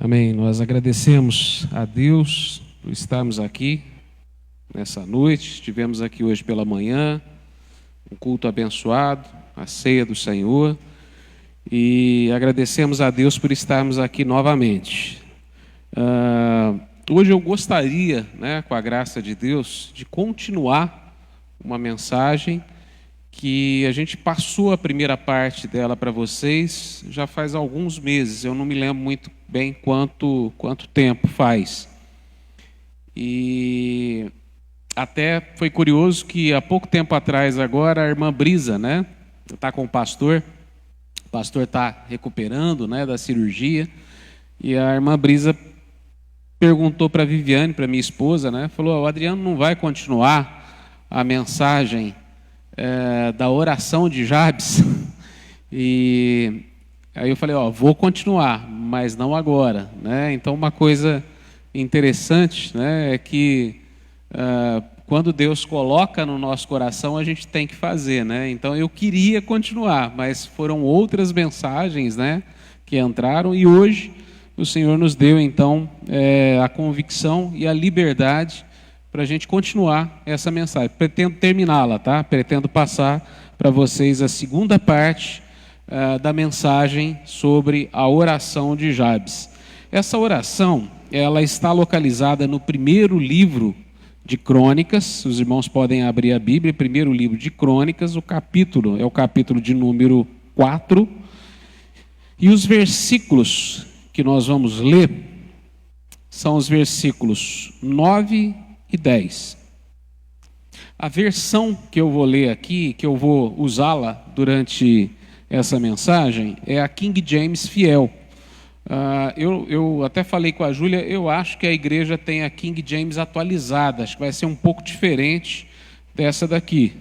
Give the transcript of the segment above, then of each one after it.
Amém. Nós agradecemos a Deus por estarmos aqui nessa noite. Estivemos aqui hoje pela manhã, um culto abençoado, a ceia do Senhor. E agradecemos a Deus por estarmos aqui novamente. Hoje eu gostaria, com a graça de Deus, de continuar uma mensagem que a gente passou a primeira parte dela para vocês já faz alguns meses. Eu não me lembro muito bem quanto tempo faz. E até foi curioso que há pouco tempo atrás agora a irmã Brisa, está com o pastor está recuperando, da cirurgia, e a irmã Brisa perguntou para a Viviane, para minha esposa, falou: o Adriano não vai continuar a mensagem da oração de Jabes? E aí eu falei: vou continuar, mas não agora, Então uma coisa interessante, é que quando Deus coloca no nosso coração, a gente tem que fazer, Então eu queria continuar, mas foram outras mensagens, que entraram, e hoje o Senhor nos deu então a convicção e a liberdade para a gente continuar essa mensagem. Pretendo terminá-la, tá? Pretendo passar para vocês a segunda parte da mensagem sobre a oração de Jabes. Essa oração, ela está localizada no primeiro livro de Crônicas. Os irmãos podem abrir a Bíblia, primeiro livro de Crônicas, o capítulo de número 4. E os versículos que nós vamos ler são os versículos 9 e 10. A versão que eu vou ler aqui, que eu vou usá-la durante essa mensagem, é a King James Fiel. Eu até falei com a Júlia, eu acho que a igreja tem a King James atualizada, acho que vai ser um pouco diferente dessa daqui,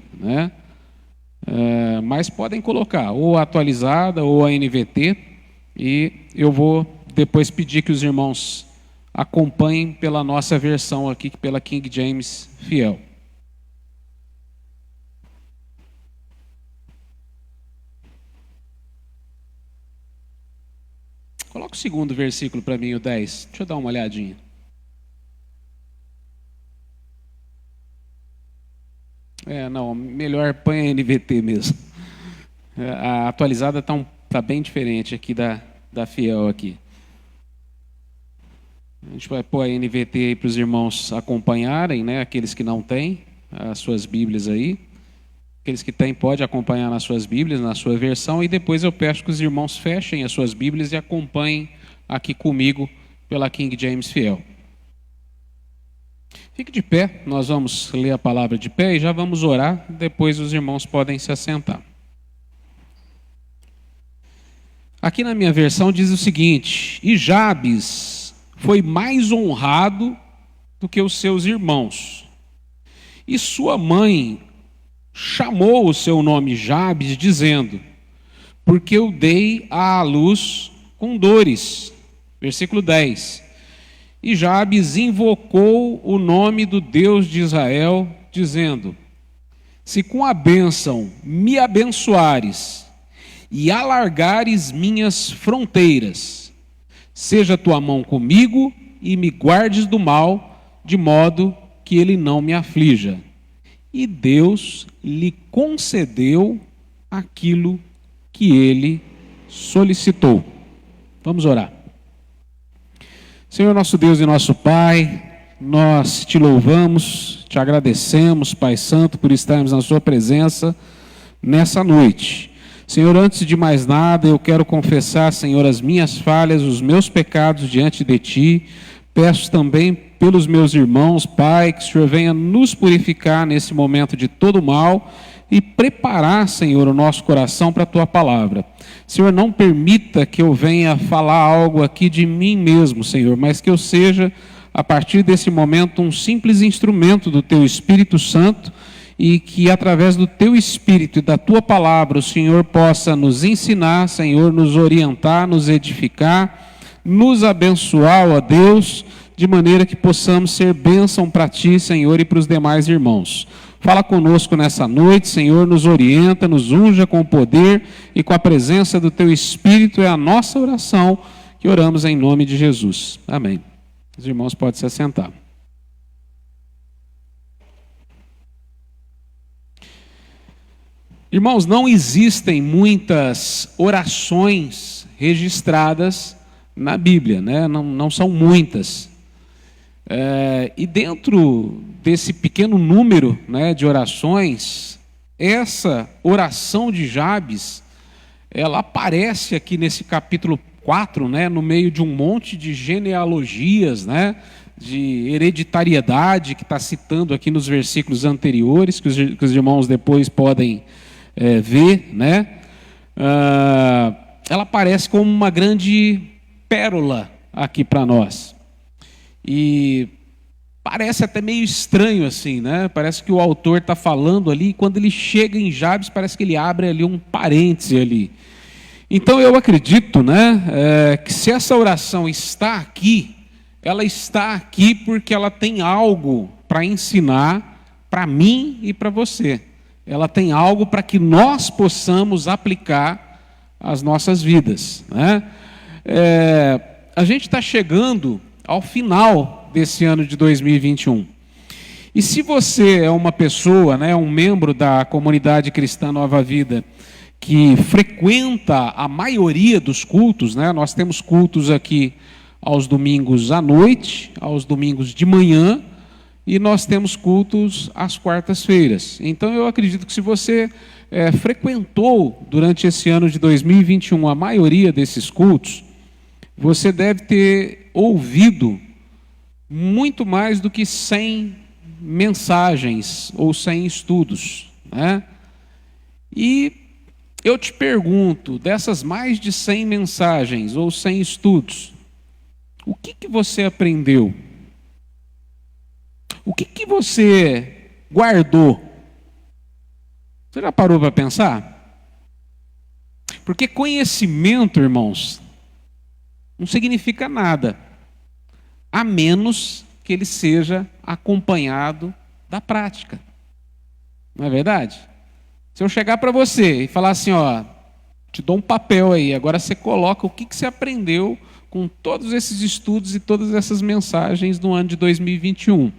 mas podem colocar ou a atualizada ou a NVT, e eu vou depois pedir que os irmãos acompanhem pela nossa versão aqui, pela King James Fiel. Coloca o segundo versículo para mim, o 10. Deixa eu dar uma olhadinha. Não, melhor põe a NVT mesmo. A atualizada está bem diferente aqui da Fiel aqui. A gente vai pôr a NVT aí para os irmãos acompanharem, aqueles que não têm as suas Bíblias aí. Aqueles que têm, podem acompanhar nas suas Bíblias, na sua versão, e depois eu peço que os irmãos fechem as suas Bíblias e acompanhem aqui comigo pela King James Fiel. Fique de pé, nós vamos ler a palavra de pé e já vamos orar, depois os irmãos podem se assentar. Aqui na minha versão diz o seguinte: e Jabes foi mais honrado do que os seus irmãos, e sua mãe chamou o seu nome Jabes, dizendo: porque eu dei à luz com dores. Versículo 10. E Jabes invocou o nome do Deus de Israel, dizendo: se com a bênção me abençoares e alargares minhas fronteiras, seja tua mão comigo e me guardes do mal, de modo que ele não me aflija. E Deus lhe concedeu aquilo que ele solicitou. Vamos orar. Senhor nosso Deus e nosso Pai, nós te louvamos, te agradecemos, Pai Santo, por estarmos na sua presença nessa noite. Senhor, antes de mais nada, eu quero confessar, Senhor, as minhas falhas, os meus pecados diante de Ti. Peço também pelos meus irmãos, Pai, que o Senhor venha nos purificar nesse momento de todo mal e preparar, Senhor, o nosso coração para a Tua palavra. Senhor, não permita que eu venha falar algo aqui de mim mesmo, Senhor, mas que eu seja, a partir desse momento, um simples instrumento do Teu Espírito Santo, e que através do Teu Espírito e da Tua palavra o Senhor possa nos ensinar, Senhor, nos orientar, nos edificar, nos abençoar, ó Deus, de maneira que possamos ser bênção para Ti, Senhor, e para os demais irmãos. Fala conosco nessa noite, Senhor, nos orienta, nos unja com o poder e com a presença do Teu Espírito, é a nossa oração, que oramos em nome de Jesus. Amém. Os irmãos podem se assentar. Irmãos, não existem muitas orações registradas na Bíblia, né? Não são muitas. E dentro desse pequeno número, né, de orações, essa oração de Jabes, ela aparece aqui nesse capítulo 4, né, no meio de um monte de genealogias, né, de hereditariedade que está citando aqui nos versículos anteriores, que os irmãos depois podem ver, né? Ela aparece como uma grande pérola aqui para nós. E parece até meio estranho assim, né? Parece que o autor está falando ali, e quando ele chega em Jabes, parece que ele abre ali um parêntese ali. Então eu acredito, né, que se essa oração está aqui, ela está aqui porque ela tem algo para ensinar para mim e para você. Ela tem algo para que nós possamos aplicar às nossas vidas, né? A gente está chegando ao final desse ano de 2021. E se você é uma pessoa, né, um membro da comunidade cristã Nova Vida, que frequenta a maioria dos cultos, né? Nós temos cultos aqui aos domingos à noite, aos domingos de manhã, e nós temos cultos às quartas-feiras. Então eu acredito que se você frequentou durante esse ano de 2021 a maioria desses cultos, você deve ter ouvido muito mais do que 100 mensagens ou 100 estudos, né? E eu te pergunto, dessas mais de 100 mensagens ou 100 estudos, o que você aprendeu? O que você guardou? Você já parou para pensar? Porque conhecimento, irmãos, não significa nada, a menos que ele seja acompanhado da prática. Não é verdade? Se eu chegar para você e falar assim, ó, te dou um papel aí, agora você coloca o que você aprendeu com todos esses estudos e todas essas mensagens no ano de 2021.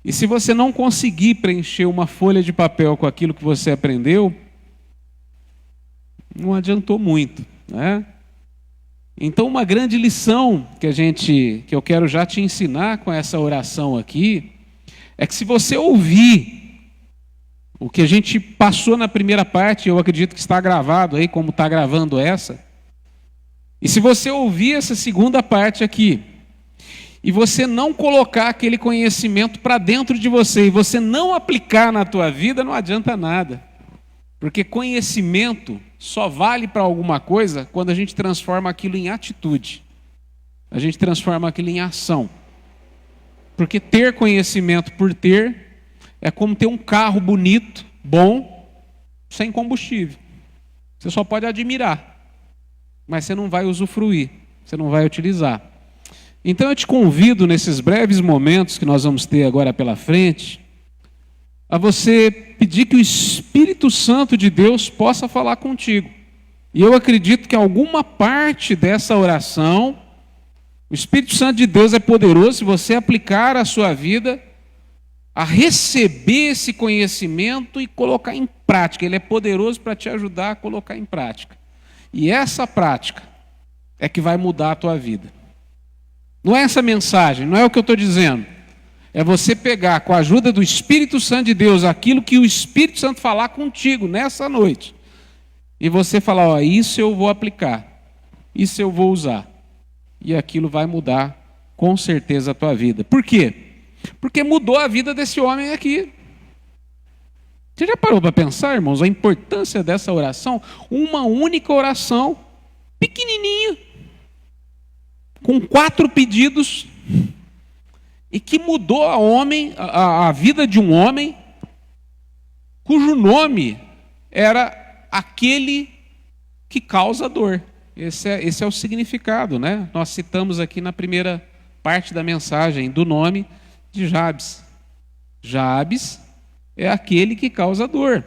E se você não conseguir preencher uma folha de papel com aquilo que você aprendeu, não adiantou muito, né? Então, uma grande lição que eu quero já te ensinar com essa oração aqui, é que se você ouvir o que a gente passou na primeira parte, eu acredito que está gravado aí, como está gravando essa, e se você ouvir essa segunda parte aqui, e você não colocar aquele conhecimento para dentro de você, e você não aplicar na tua vida, não adianta nada. Porque conhecimento só vale para alguma coisa quando a gente transforma aquilo em atitude. A gente transforma aquilo em ação. Porque ter conhecimento por ter é como ter um carro bonito, bom, sem combustível. Você só pode admirar, mas você não vai usufruir, você não vai utilizar. Então eu te convido nesses breves momentos que nós vamos ter agora pela frente, a você pedir que o Espírito Santo de Deus possa falar contigo. E eu acredito que alguma parte dessa oração, o Espírito Santo de Deus é poderoso se você aplicar a sua vida a receber esse conhecimento e colocar em prática. Ele é poderoso para te ajudar a colocar em prática. E essa prática é que vai mudar a tua vida. Não é essa mensagem, não é o que eu estou dizendo. É você pegar com a ajuda do Espírito Santo de Deus aquilo que o Espírito Santo falar contigo nessa noite. E você falar, ó, isso eu vou aplicar, isso eu vou usar. E aquilo vai mudar com certeza a tua vida. Por quê? Porque mudou a vida desse homem aqui. Você já parou para pensar, irmãos, a importância dessa oração? Uma única oração, pequenininha, com 4 pedidos, e que mudou a vida de um homem cujo nome era aquele que causa dor. Esse é o significado, né? Nós citamos aqui na primeira parte da mensagem do nome de Jabes. Jabes é aquele que causa dor.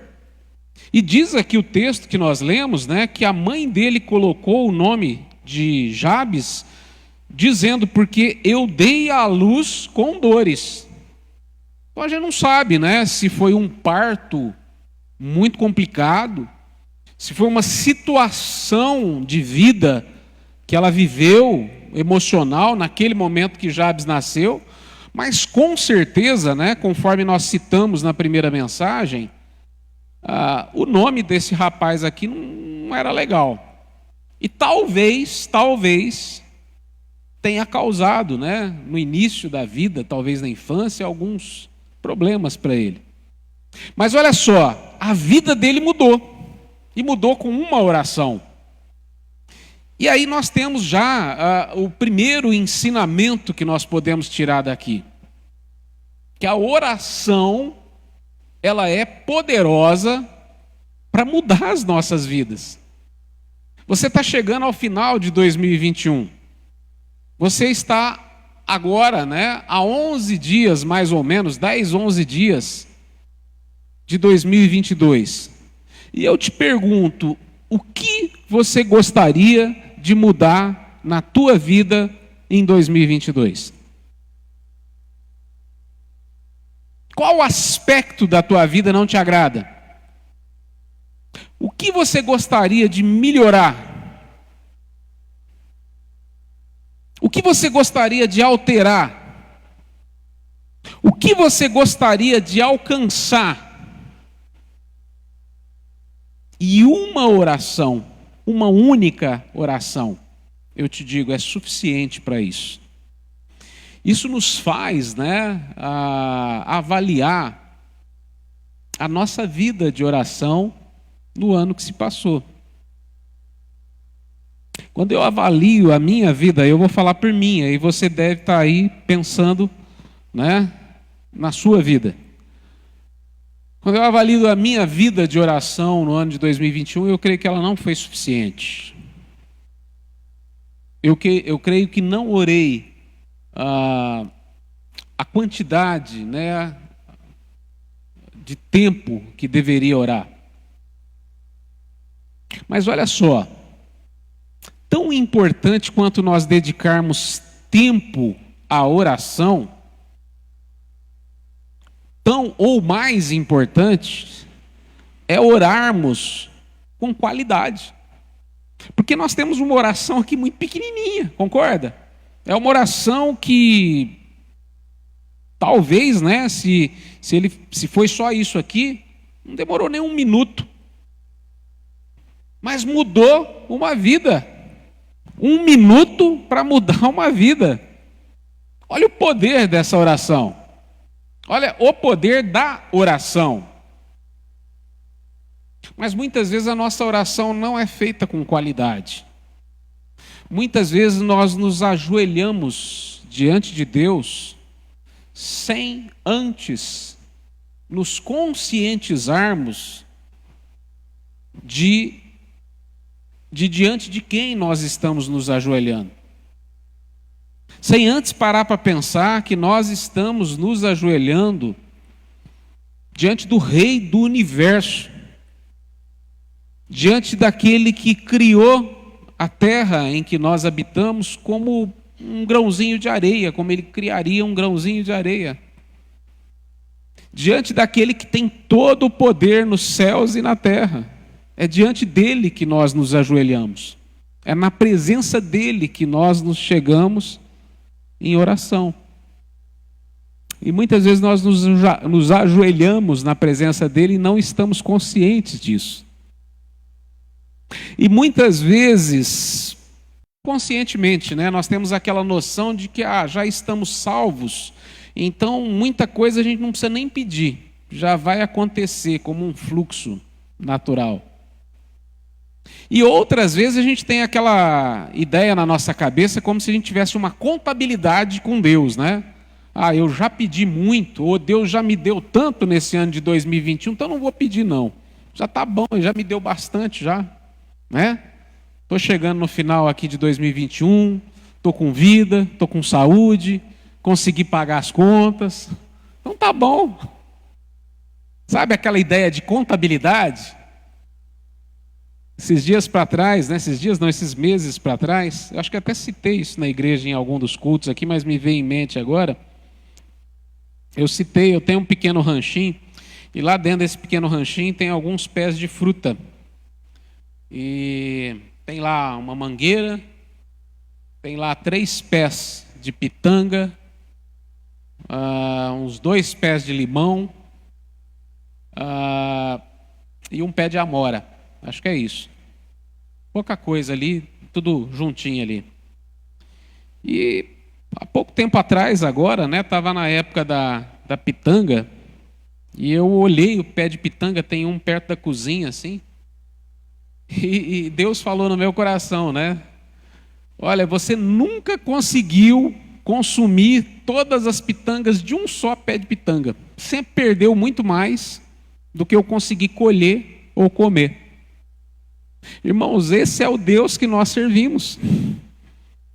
E diz aqui o texto que nós lemos, né, que a mãe dele colocou o nome de Jabes, dizendo, porque eu dei à luz com dores. Então a gente não sabe, né, se foi um parto muito complicado, se foi uma situação de vida que ela viveu, emocional, naquele momento que Jabes nasceu, mas com certeza, né, conforme nós citamos na primeira mensagem, o nome desse rapaz aqui não era legal. E talvez tenha causado, né, no início da vida, talvez na infância, alguns problemas para ele. Mas olha só, a vida dele mudou. E mudou com uma oração. E aí nós temos já o primeiro ensinamento que nós podemos tirar daqui. Que a oração, ela é poderosa para mudar as nossas vidas. Você está chegando ao final de 2021. Você está agora, né, há 11 dias mais ou menos, 10, 11 dias de 2022. E eu te pergunto, o que você gostaria de mudar na tua vida em 2022? Qual aspecto da tua vida não te agrada? O que você gostaria de melhorar? O que você gostaria de alterar? O que você gostaria de alcançar? E uma oração, uma única oração, eu te digo, é suficiente para isso. Isso nos faz, né, avaliar a nossa vida de oração no ano que se passou. Quando eu avalio a minha vida, eu vou falar por mim, aí você deve estar aí pensando, né, na sua vida. Quando eu avalio a minha vida de oração no ano de 2021, eu creio que ela não foi suficiente. Eu creio que não orei a quantidade, né, de tempo que deveria orar. Mas olha só, tão importante quanto nós dedicarmos tempo à oração, tão ou mais importante, é orarmos com qualidade. Porque nós temos uma oração aqui muito pequenininha, concorda? É uma oração que talvez, né, se foi só isso aqui, não demorou nem um minuto. Mas mudou uma vida. 1 minuto para mudar uma vida. Olha o poder dessa oração. Olha o poder da oração. Mas muitas vezes a nossa oração não é feita com qualidade. Muitas vezes nós nos ajoelhamos diante de Deus sem antes nos conscientizarmos de diante de quem nós estamos nos ajoelhando. Sem antes parar para pensar que nós estamos nos ajoelhando diante do Rei do Universo, diante daquele que criou a terra em que nós habitamos como um grãozinho de areia, como ele criaria um grãozinho de areia. Diante daquele que tem todo o poder nos céus e na terra. É diante dele que nós nos ajoelhamos. É na presença dele que nós nos chegamos em oração. E muitas vezes nós nos ajoelhamos na presença dele e não estamos conscientes disso. E muitas vezes, conscientemente, né, nós temos aquela noção de que já estamos salvos, então muita coisa a gente não precisa nem pedir, já vai acontecer como um fluxo natural. E outras vezes a gente tem aquela ideia na nossa cabeça como se a gente tivesse uma contabilidade com Deus, né? Eu já pedi muito, ou Deus já me deu tanto nesse ano de 2021, então não vou pedir não. Já está bom, já me deu bastante já, né? Estou chegando no final aqui de 2021, estou com vida, estou com saúde, consegui pagar as contas, então tá bom. Sabe aquela ideia de contabilidade? Esses dias para trás, né? Esses dias não, esses meses para trás, eu acho que até citei isso na igreja em algum dos cultos aqui, mas me veio em mente agora. Eu tenho um pequeno ranchinho, e lá dentro desse pequeno ranchinho tem alguns pés de fruta. E tem lá uma mangueira, tem lá 3 pés de pitanga, uns 2 pés de limão, e um pé de amora. Acho que é isso. Pouca coisa ali, tudo juntinho ali. E há pouco tempo atrás, agora, né, estava na época da pitanga, e eu olhei o pé de pitanga, tem um perto da cozinha, assim, e Deus falou no meu coração, né? Olha, você nunca conseguiu consumir todas as pitangas de um só pé de pitanga. Sempre perdeu muito mais do que eu consegui colher ou comer. Irmãos, esse é o Deus que nós servimos.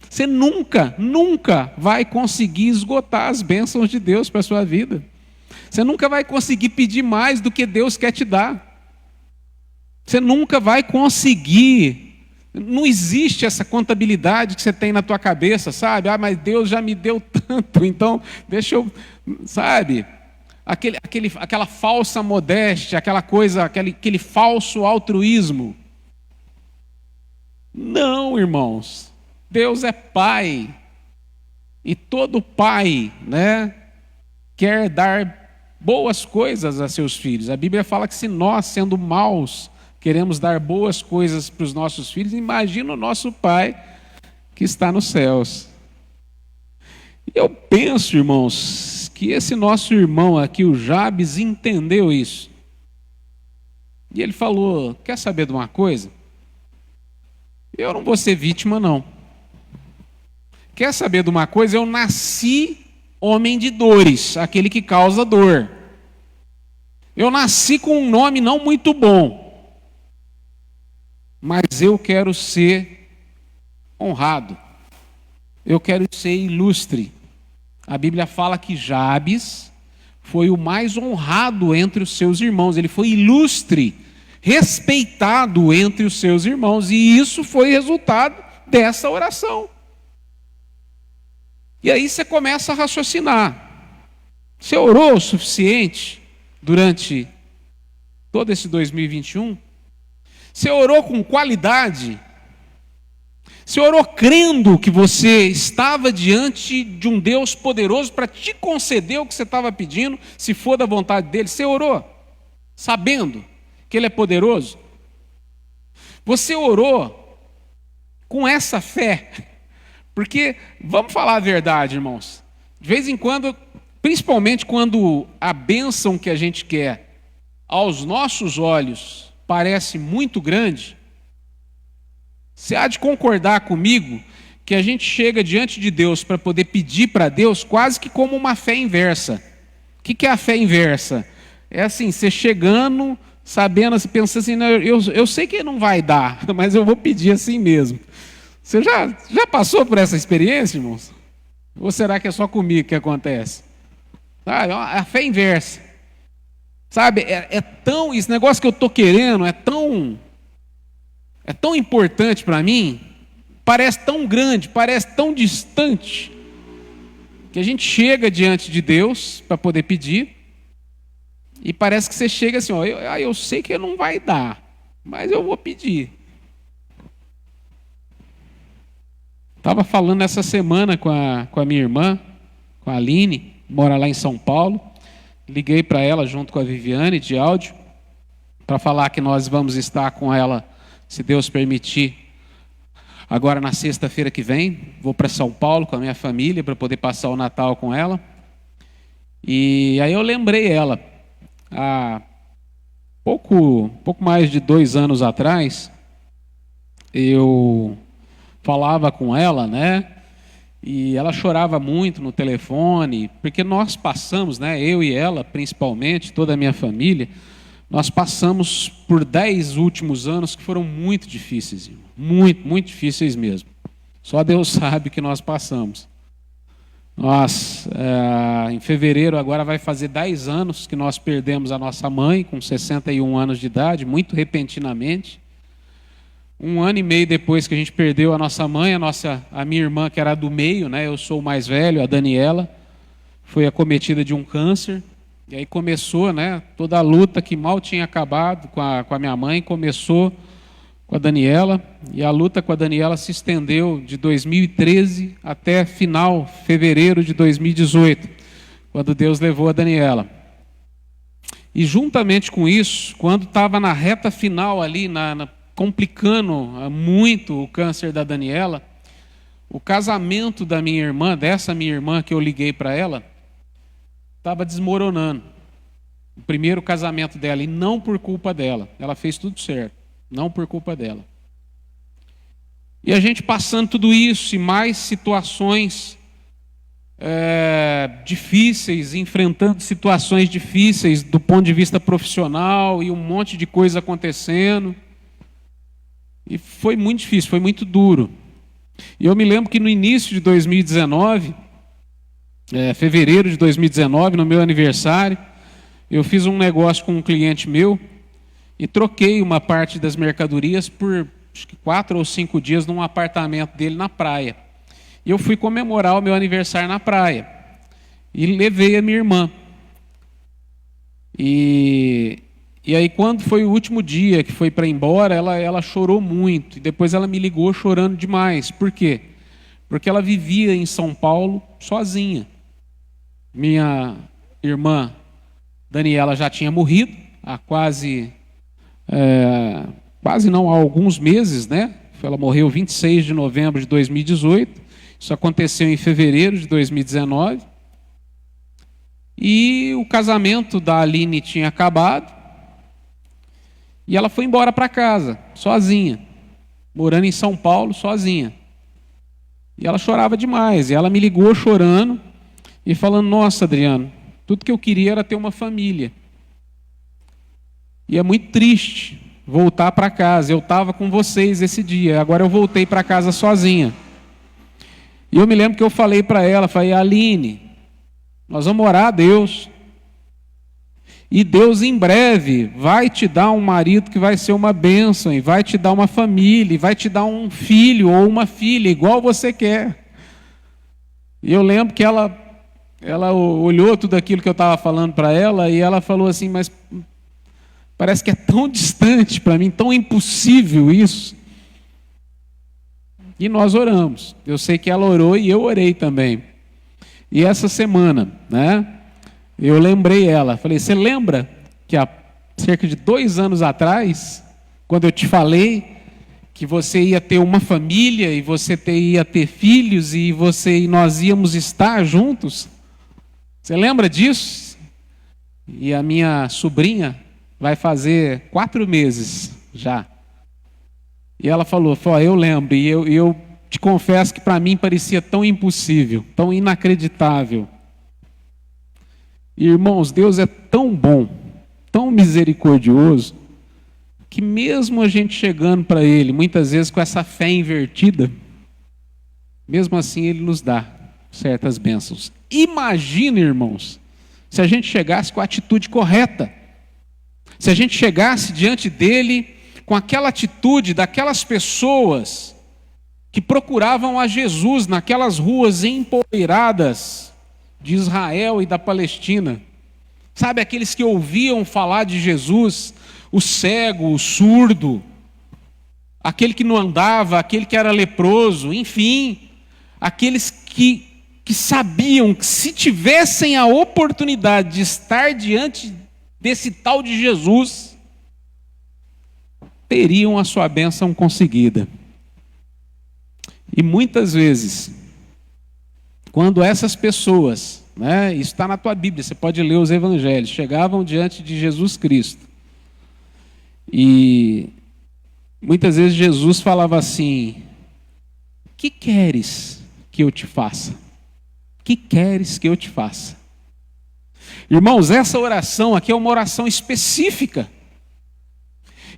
Você nunca vai conseguir esgotar as bênçãos de Deus para a sua vida. Você nunca vai conseguir pedir mais do que Deus quer te dar. Você nunca vai conseguir. Não existe essa contabilidade que você tem na tua cabeça, sabe? Mas Deus já me deu tanto, então deixa eu, sabe? Aquela falsa modéstia, aquela coisa, aquele falso altruísmo. Não, irmãos. Deus é Pai. E todo pai, né, quer dar boas coisas a seus filhos. A Bíblia fala que se nós, sendo maus, queremos dar boas coisas para os nossos filhos, imagina o nosso Pai que está nos céus. E eu penso, irmãos, que esse nosso irmão aqui, o Jabes, entendeu isso. E ele falou: quer saber de uma coisa? Eu não vou ser vítima, não. Quer saber de uma coisa? Eu nasci homem de dores, aquele que causa dor. Eu nasci com um nome não muito bom. Mas eu quero ser honrado. Eu quero ser ilustre. A Bíblia fala que Jabes foi o mais honrado entre os seus irmãos. Ele foi ilustre, respeitado entre os seus irmãos. E isso foi resultado dessa oração. E aí você começa a raciocinar. Você orou o suficiente durante todo esse 2021? Você orou com qualidade? Você orou crendo que você estava diante de um Deus poderoso para te conceder o que você estava pedindo, se for da vontade dele? Você orou sabendo que ele é poderoso? Você orou com essa fé? Porque, vamos falar a verdade, irmãos, de vez em quando, principalmente quando a bênção que a gente quer, aos nossos olhos, parece muito grande, você há de concordar comigo que a gente chega diante de Deus para poder pedir para Deus quase que como uma fé inversa. O que é a fé inversa? É assim, você chegando, sabendo, pensando assim, eu sei que não vai dar, mas eu vou pedir assim mesmo. Você já passou por essa experiência, irmãos? Ou será que é só comigo que acontece? Sabe, a fé inversa. Sabe, esse negócio que eu estou querendo é tão importante para mim, parece tão grande, parece tão distante, que a gente chega diante de Deus para poder pedir, e parece que você chega assim, eu sei que não vai dar, mas eu vou pedir. Estava falando essa semana com a minha irmã, com a Aline, mora lá em São Paulo. Liguei para ela junto com a Viviane de áudio, para falar que nós vamos estar com ela, se Deus permitir, agora na sexta-feira que vem. Vou para São Paulo com a minha família para poder passar o Natal com ela. E aí eu lembrei ela, há pouco mais de 2 anos atrás, eu falava com ela, né? E ela chorava muito no telefone, porque nós passamos, né? Eu e ela, principalmente, toda a minha família, nós passamos por 10 últimos anos que foram muito difíceis, irmão. Muito difíceis mesmo. Só Deus sabe que nós passamos. Em fevereiro agora vai fazer 10 anos que nós perdemos a nossa mãe, com 61 anos de idade, muito repentinamente. Um ano e meio depois que a gente perdeu a nossa mãe, a minha irmã, que era a do meio, né? Eu sou o mais velho, a Daniela, foi acometida de um câncer. E aí começou, né, toda a luta que mal tinha acabado com a minha mãe, começou com a Daniela. E a luta com a Daniela se estendeu de 2013 até fevereiro de 2018, quando Deus levou a Daniela. E juntamente com isso, quando estava na reta final ali, complicando muito o câncer da Daniela, o casamento da minha irmã, dessa minha irmã que eu liguei para ela, estava desmoronando. O primeiro casamento dela, e não por culpa dela. Ela fez tudo certo, não por culpa dela. E a gente passando tudo isso e mais situações difíceis, enfrentando situações difíceis do ponto de vista profissional e um monte de coisa acontecendo. E foi muito difícil, foi muito duro. E eu me lembro que no início de 2019, fevereiro de 2019, no meu aniversário, eu fiz um negócio com um cliente meu e troquei uma parte das mercadorias por acho que 4 ou 5 dias num apartamento dele na praia. E eu fui comemorar o meu aniversário na praia. E levei a minha irmã. E aí quando foi o último dia que foi para ir embora, ela chorou muito. E depois ela me ligou chorando demais. Por quê? Porque ela vivia em São Paulo sozinha. Minha irmã Daniela já tinha morrido há quase não, há alguns meses, né? Ela morreu 26 de novembro de 2018. Isso aconteceu em fevereiro de 2019. E o casamento da Aline tinha acabado. E ela foi embora para casa, sozinha. Morando em São Paulo, sozinha. E ela chorava demais. E ela me ligou chorando e falando: nossa, Adriano, tudo que eu queria era ter uma família. E é muito triste voltar para casa. Eu estava com vocês esse dia, agora eu voltei para casa sozinha. E eu me lembro que eu falei para ela, falei: Aline, nós vamos orar a Deus. E Deus em breve vai te dar um marido que vai ser uma bênção, e vai te dar uma família, e vai te dar um filho ou uma filha, igual você quer. E eu lembro que ela olhou tudo aquilo que eu estava falando para ela, e ela falou assim: mas parece que é tão distante para mim, tão impossível isso. E nós oramos. Eu sei que ela orou e eu orei também. E essa semana, né, eu lembrei ela. Falei: você lembra que há cerca de 2 anos atrás, quando eu te falei que você ia ter uma família e você ia ter filhos e nós íamos estar juntos? Você lembra disso? E a minha sobrinha vai fazer 4 meses já. E ela falou: eu lembro, e eu te confesso que para mim parecia tão impossível, tão inacreditável. E, irmãos, Deus é tão bom, tão misericordioso, que mesmo a gente chegando para Ele, muitas vezes com essa fé invertida, mesmo assim Ele nos dá certas bênçãos. Imagina, irmãos, se a gente chegasse com a atitude correta, se a gente chegasse diante dEle com aquela atitude daquelas pessoas que procuravam a Jesus naquelas ruas empoeiradas de Israel e da Palestina. Sabe, aqueles que ouviam falar de Jesus, o cego, o surdo, aquele que não andava, aquele que era leproso, enfim, aqueles que sabiam que se tivessem a oportunidade de estar diante desse tal de Jesus, teriam a sua bênção conseguida. E muitas vezes, quando essas pessoas, né, isso está na tua Bíblia, você pode ler os evangelhos, chegavam diante de Jesus Cristo, e muitas vezes Jesus falava assim: o que queres que eu te faça? O que queres que eu te faça? Irmãos, essa oração aqui é uma oração específica.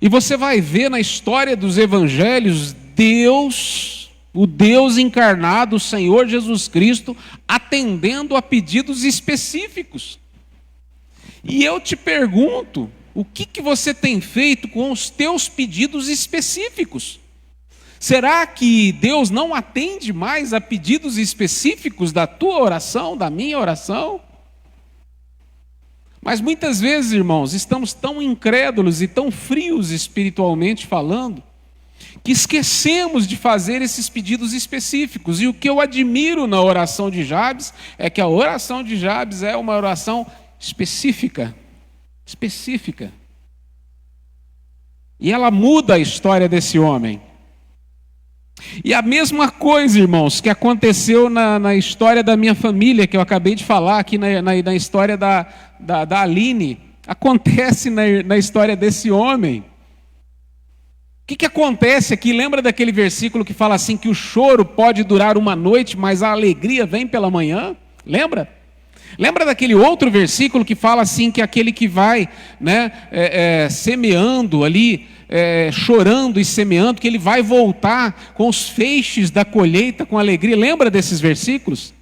E você vai ver na história dos evangelhos, Deus, o Deus encarnado, o Senhor Jesus Cristo, atendendo a pedidos específicos. E eu te pergunto, o que você tem feito com os teus pedidos específicos? Será que Deus não atende mais a pedidos específicos da tua oração, da minha oração? Mas muitas vezes, irmãos, estamos tão incrédulos e tão frios espiritualmente falando, que esquecemos de fazer esses pedidos específicos. E o que eu admiro na oração de Jabes é que a oração de Jabes é uma oração específica. Específica. E ela muda a história desse homem. E a mesma coisa, irmãos, que aconteceu na história da minha família, que eu acabei de falar aqui na história da Aline, acontece na história desse homem. O que acontece aqui? Lembra daquele versículo que fala assim, que o choro pode durar uma noite, mas a alegria vem pela manhã? Lembra? Lembra daquele outro versículo que fala assim, que aquele que vai semeando ali, chorando e semeando, que ele vai voltar com os feixes da colheita com alegria? Lembra desses versículos?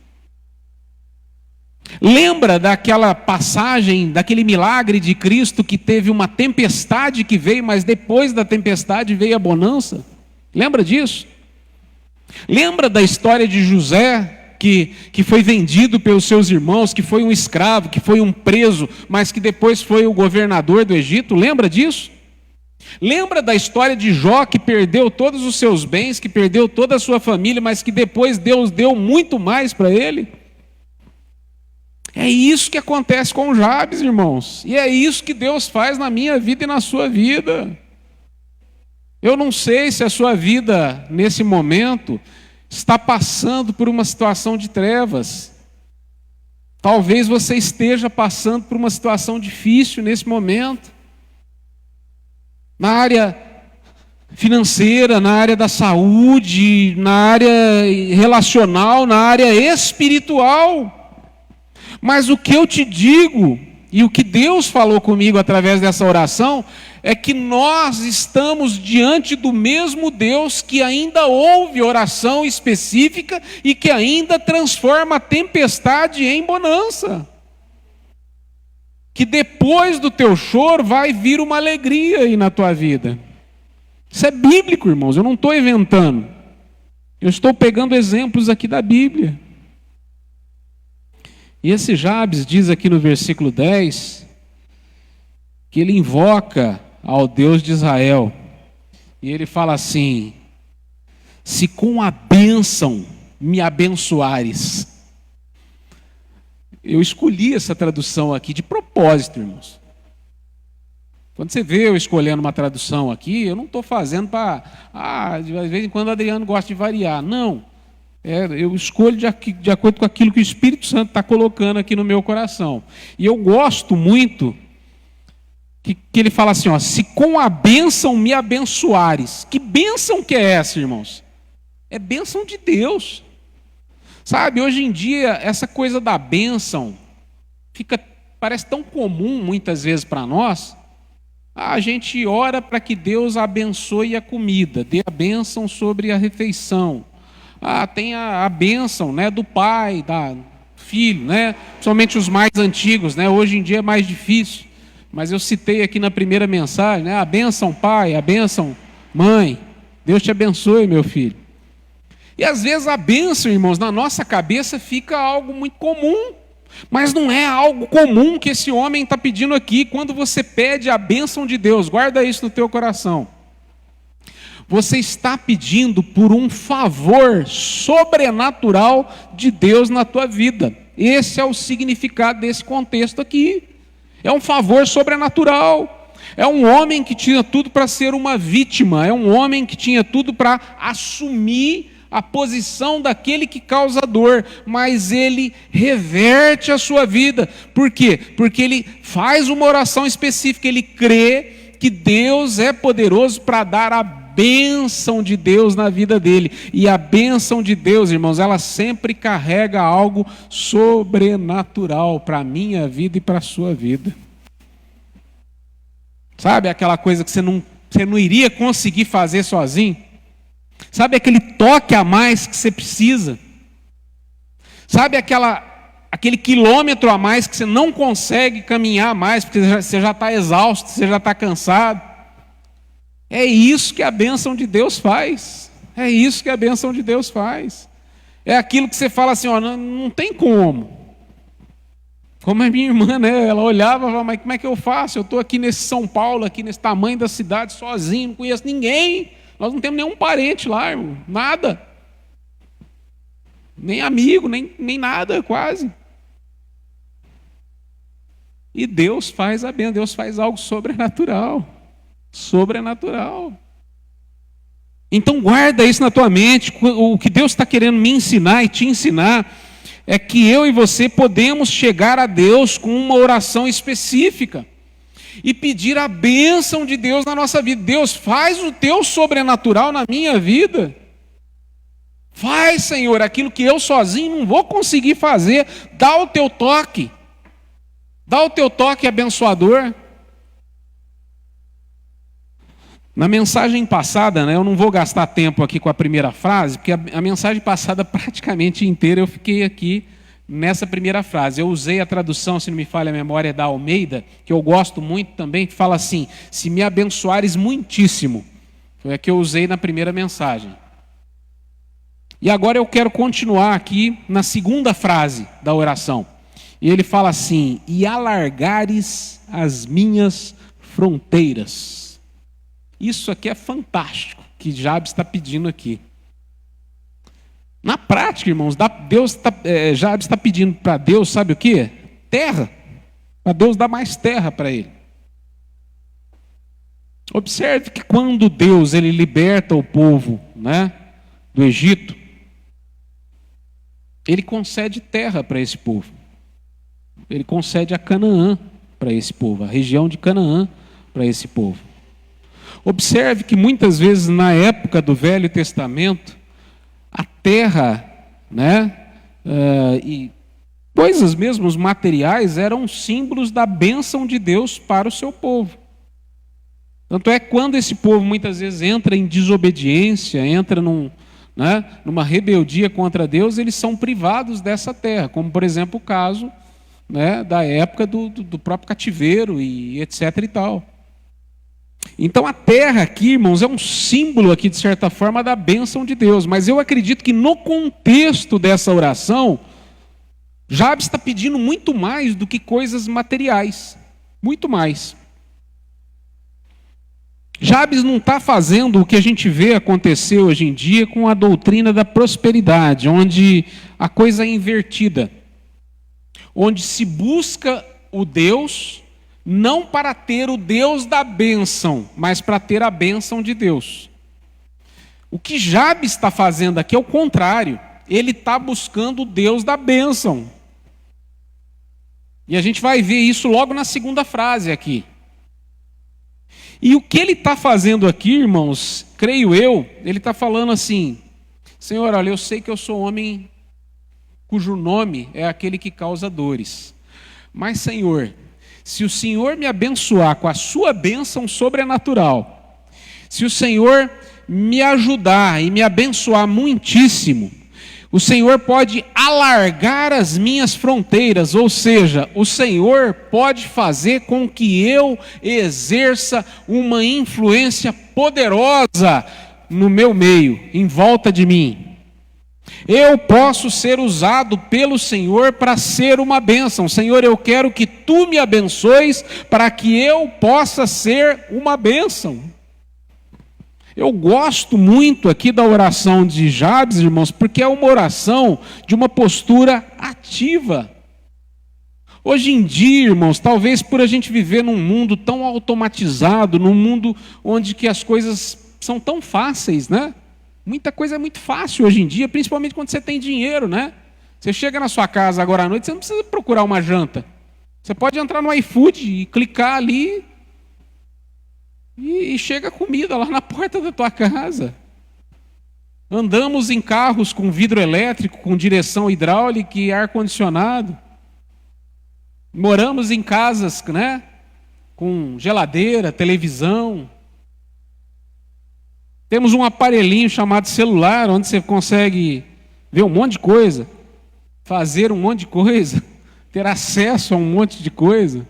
Lembra daquela passagem, daquele milagre de Cristo que teve uma tempestade que veio, mas depois da tempestade veio a bonança? Lembra disso? Lembra da história de José, que foi vendido pelos seus irmãos, que foi um escravo, que foi um preso, mas que depois foi o governador do Egito? Lembra disso? Lembra da história de Jó, que perdeu todos os seus bens, que perdeu toda a sua família, mas que depois Deus deu muito mais para ele? É isso que acontece com Jabes, irmãos. E é isso que Deus faz na minha vida e na sua vida. Eu não sei se a sua vida, nesse momento, está passando por uma situação de trevas. Talvez você esteja passando por uma situação difícil nesse momento. Na área financeira, na área da saúde, na área relacional, na área espiritual. Mas o que eu te digo, e o que Deus falou comigo através dessa oração, é que nós estamos diante do mesmo Deus que ainda ouve oração específica e que ainda transforma a tempestade em bonança. Que depois do teu choro vai vir uma alegria aí na tua vida. Isso é bíblico, irmãos, eu não estou inventando. Eu estou pegando exemplos aqui da Bíblia. E esse Jabes diz aqui no versículo 10, que ele invoca ao Deus de Israel. E ele fala assim: se com a bênção me abençoares. Eu escolhi essa tradução aqui de propósito, irmãos. Quando você vê eu escolhendo uma tradução aqui, eu não estou fazendo para... de vez em quando o Adriano gosta de variar. Não. Eu escolho de acordo com aquilo que o Espírito Santo está colocando aqui no meu coração. E eu gosto muito que ele fala assim, ó, se com a bênção me abençoares. Que bênção que é essa, irmãos? É bênção de Deus. Sabe, hoje em dia, essa coisa da bênção parece tão comum muitas vezes para nós. A gente ora para que Deus abençoe a comida, dê a bênção sobre a refeição. Tem a bênção, né, do pai, do filho, né? Principalmente os mais antigos, né? Hoje em dia é mais difícil. Mas eu citei aqui na primeira mensagem, né? A bênção pai, a bênção mãe. Deus te abençoe, meu filho. E às vezes a bênção, irmãos, na nossa cabeça fica algo muito comum. Mas não é algo comum que esse homem está pedindo aqui. Quando você pede a bênção de Deus, guarda isso no teu coração. Você está pedindo por um favor sobrenatural de Deus na tua vida. Esse é o significado desse contexto aqui. É um favor sobrenatural. É um homem que tinha tudo para ser uma vítima. É um homem que tinha tudo para assumir a posição daquele que causa dor. Mas ele reverte a sua vida. Por quê? Porque ele faz uma oração específica. Ele crê que Deus é poderoso para dar a bênção de Deus na vida dele. E a bênção de Deus, irmãos, ela sempre carrega algo sobrenatural para a minha vida e para a sua vida. Sabe aquela coisa que você não iria conseguir fazer sozinho? Sabe aquele toque a mais que você precisa? Sabe aquele quilômetro a mais que você não consegue caminhar mais, porque você já está exausto, você já está cansado? É isso que a bênção de Deus faz. É isso que a bênção de Deus faz. É aquilo que você fala assim, ó, não tem como. Como a minha irmã, né? Ela olhava e falava, mas como é que eu faço? Eu estou aqui nesse São Paulo, aqui nesse tamanho da cidade, sozinho, não conheço ninguém. Nós não temos nenhum parente lá, irmão. Nada. Nem amigo, nem nada, quase. E Deus faz a bênção, Deus faz algo sobrenatural. Sobrenatural. Então guarda isso na tua mente. O que Deus está querendo me ensinar e te ensinar é que eu e você podemos chegar a Deus com uma oração específica e pedir a bênção de Deus na nossa vida. Deus, faz o teu sobrenatural na minha vida. Faz, Senhor, aquilo que eu sozinho não vou conseguir fazer. Dá o teu toque. Dá o teu toque abençoador. Na mensagem passada, né, eu não vou gastar tempo aqui com a primeira frase, porque a mensagem passada praticamente inteira eu fiquei aqui nessa primeira frase. Eu usei a tradução, se não me falha a memória, da Almeida, que eu gosto muito também, que fala assim, se me abençoares muitíssimo. Foi a que eu usei na primeira mensagem. E agora eu quero continuar aqui na segunda frase da oração. E ele fala assim, e alargares as minhas fronteiras. Isso aqui é fantástico, que Jabes está pedindo aqui. Na prática, irmãos, Jabes está pedindo para Deus, sabe o quê? Terra. Para Deus dar mais terra para ele. Observe que quando Deus ele liberta o povo, né, do Egito, ele concede terra para esse povo. Ele concede a Canaã para esse povo, a região de Canaã para esse povo. Observe que muitas vezes na época do Velho Testamento, a terra, né, e coisas mesmo, os materiais, eram símbolos da bênção de Deus para o seu povo. Tanto é que quando esse povo muitas vezes entra em desobediência, entra numa rebeldia contra Deus, eles são privados dessa terra, como por exemplo o caso, né, da época do próprio cativeiro e etc. e tal. Então a terra aqui, irmãos, é um símbolo aqui, de certa forma, da bênção de Deus. Mas eu acredito que no contexto dessa oração, Jabes está pedindo muito mais do que coisas materiais. Muito mais. Jabes não está fazendo o que a gente vê acontecer hoje em dia com a doutrina da prosperidade, onde a coisa é invertida. Onde se busca o Deus não para ter o Deus da bênção, mas para ter a bênção de Deus. O que Jabes está fazendo aqui é o contrário. Ele está buscando o Deus da bênção. E a gente vai ver isso logo na segunda frase aqui. E o que ele está fazendo aqui, irmãos, creio eu, ele está falando assim, Senhor, olha, eu sei que eu sou homem cujo nome é aquele que causa dores. Mas, Senhor, se o Senhor me abençoar com a sua bênção sobrenatural, se o Senhor me ajudar e me abençoar muitíssimo, o Senhor pode alargar as minhas fronteiras, ou seja, o Senhor pode fazer com que eu exerça uma influência poderosa no meu meio, em volta de mim. Eu posso ser usado pelo Senhor para ser uma bênção. Senhor, eu quero que Tu me abençoes para que eu possa ser uma bênção. Eu gosto muito aqui da oração de Jabes, irmãos, porque é uma oração de uma postura ativa. Hoje em dia, irmãos, talvez por a gente viver num mundo tão automatizado, num mundo onde que as coisas são tão fáceis, né? Muita coisa é muito fácil hoje em dia, principalmente quando você tem dinheiro, né? Você chega na sua casa agora à noite, você não precisa procurar uma janta. Você pode entrar no iFood e clicar ali e chega a comida lá na porta da tua casa. Andamos em carros com vidro elétrico, com direção hidráulica e ar-condicionado. Moramos em casas, né, com geladeira, televisão. Temos um aparelhinho chamado celular, onde você consegue ver um monte de coisa, fazer um monte de coisa, ter acesso a um monte de coisa.